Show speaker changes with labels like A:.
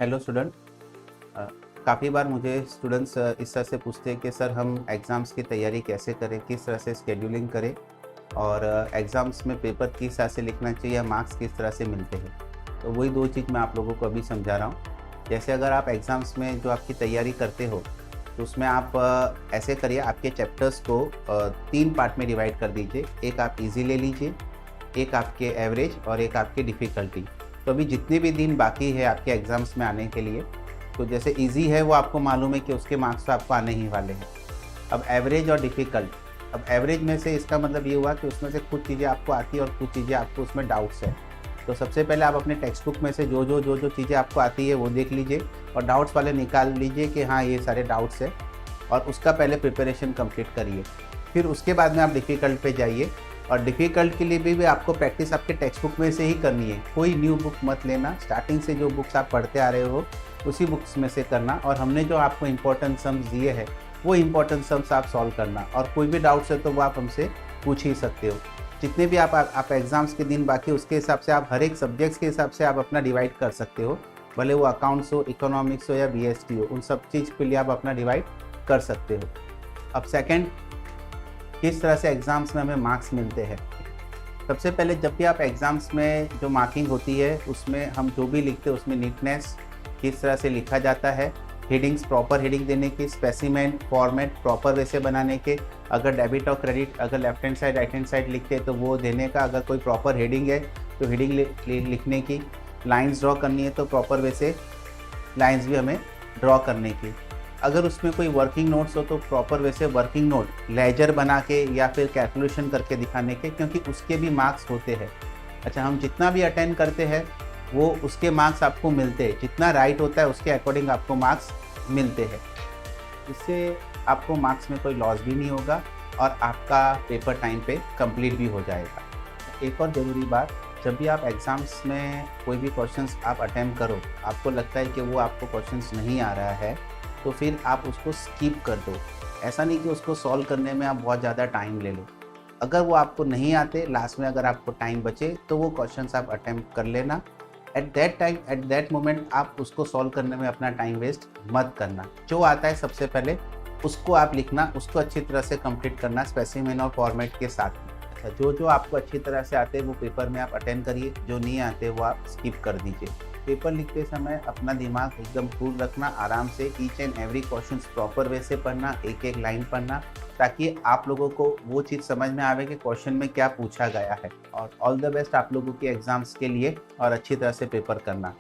A: Hello student. काफ़ी बार मुझे students इस तरह से पूछते हैं कि सर हम एग्ज़ाम्स की तैयारी कैसे करें, किस तरह से शेड्यूलिंग करें और एग्ज़ाम्स में पेपर किस तरह से लिखना चाहिए, मार्क्स किस तरह से मिलते हैं। तो वही दो चीज़ मैं आप लोगों को अभी समझा रहा हूँ। जैसे अगर आप एग्ज़ाम्स में जो आपकी तैयारी करते हो तो उसमें आप ऐसे करिए, आपके चैप्टर्स को 3 पार्ट में डिवाइड कर दीजिए। एक आप ईज़ी ले लीजिए, एक आपके एवरेज और एक आपकी डिफ़िकल्टी। तो अभी जितने भी दिन बाकी है आपके एग्ज़ाम्स में आने के लिए, तो जैसे ईज़ी है वो आपको मालूम है कि उसके मार्क्स तो आपको आने ही वाले हैं। अब एवरेज और डिफ़िकल्ट, अब एवरेज में से इसका मतलब ये हुआ कि उसमें से कुछ चीज़ें आपको आती है और कुछ चीज़ें आपको उसमें डाउट्स है। तो सबसे पहले आप अपने टेक्स्ट बुक में से जो चीज़ें आपको आती है वो देख लीजिए और डाउट्स वाले निकाल लीजिए कि हाँ, ये सारे डाउट्स हैं, और उसका पहले प्रिपरेशन कंप्लीट करिए। फिर उसके बाद में आप डिफ़िकल्ट पे जाइए, और डिफ़िकल्ट के लिए भी आपको प्रैक्टिस आपके टेक्स्ट बुक में से ही करनी है। कोई न्यू बुक मत लेना, स्टार्टिंग से जो बुक्स आप पढ़ते आ रहे हो उसी बुक्स में से करना, और हमने जो आपको इम्पोर्टेंट सम्स दिए हैं वो इम्पोर्टेंट सम्स आप सॉल्व करना, और कोई भी डाउट्स है तो वो आप हमसे पूछ ही सकते हो। जितने भी आप एग्ज़ाम्स के दिन बाकी, उसके हिसाब से आप हर एक सब्जेक्ट्स के हिसाब से आप अपना डिवाइड कर सकते हो। भले वो अकाउंट्स हो, इकोनॉमिक्स हो या बीएसटी हो, उन सब चीज़ के लिए आप अपना डिवाइड कर सकते हो। अब सेकंड, किस तरह से एग्ज़ाम्स में हमें मार्क्स मिलते हैं। सबसे पहले जब भी आप एग्ज़ाम्स में जो मार्किंग होती है उसमें हम जो भी लिखते हैं उसमें नीटनेस किस तरह से लिखा जाता है, हेडिंग्स प्रॉपर हेडिंग देने की, स्पेसिमेन फॉर्मेट प्रॉपर वैसे बनाने के, अगर डेबिट और क्रेडिट अगर left hand side right hand side लिखते हैं तो वो देने का, अगर कोई प्रॉपर हेडिंग है तो हेडिंग लिखने की, लाइन्स ड्रॉ करनी है तो प्रॉपर वैसे लाइन्स भी हमें ड्रॉ करने की। अगर उसमें कोई वर्किंग नोट्स हो तो प्रॉपर वैसे वर्किंग नोट लेजर बना के या फिर कैलकुलेशन करके दिखाने के, क्योंकि उसके भी मार्क्स होते हैं। अच्छा, हम जितना भी अटेंड करते हैं वो उसके मार्क्स आपको मिलते हैं, जितना राइट होता है उसके अकॉर्डिंग आपको मार्क्स मिलते हैं। इससे आपको मार्क्स में कोई लॉस भी नहीं होगा और आपका पेपर टाइम पे कंप्लीट भी हो जाएगा। एक और ज़रूरी बात, जब भी आप एग्ज़ाम्स में कोई भी क्वेश्चंस आप अटेम्प्ट करो, आपको लगता है कि वो आपको क्वेश्चंस नहीं आ रहा है, तो फिर आप उसको स्किप कर दो। ऐसा नहीं कि उसको सॉल्व करने में आप बहुत ज़्यादा टाइम ले लो। अगर वो आपको नहीं आते, लास्ट में अगर आपको टाइम बचे तो वो क्वेश्चंस आप अटेम्प्ट कर लेना। At that time, at that moment आप उसको सॉल्व करने में अपना टाइम वेस्ट मत करना। जो आता है सबसे पहले उसको आप लिखना, उसको अच्छी तरह से कंप्लीट करना स्पेसिमेन और फॉर्मेट के साथ में। अच्छा, जो आपको अच्छी तरह से आते हैं वो पेपर में आप अटेंड करिए, जो नहीं आते वो आप स्किप कर दीजिए। पेपर लिखते समय अपना दिमाग एकदम कूल रखना, आराम से each and every question proper way से पढ़ना, एक एक लाइन पढ़ना, ताकि आप लोगों को वो चीज़ समझ में आवे कि क्वेश्चन में क्या पूछा गया है। और ऑल द बेस्ट आप लोगों के एग्ज़ाम्स के लिए, और अच्छी तरह से पेपर करना।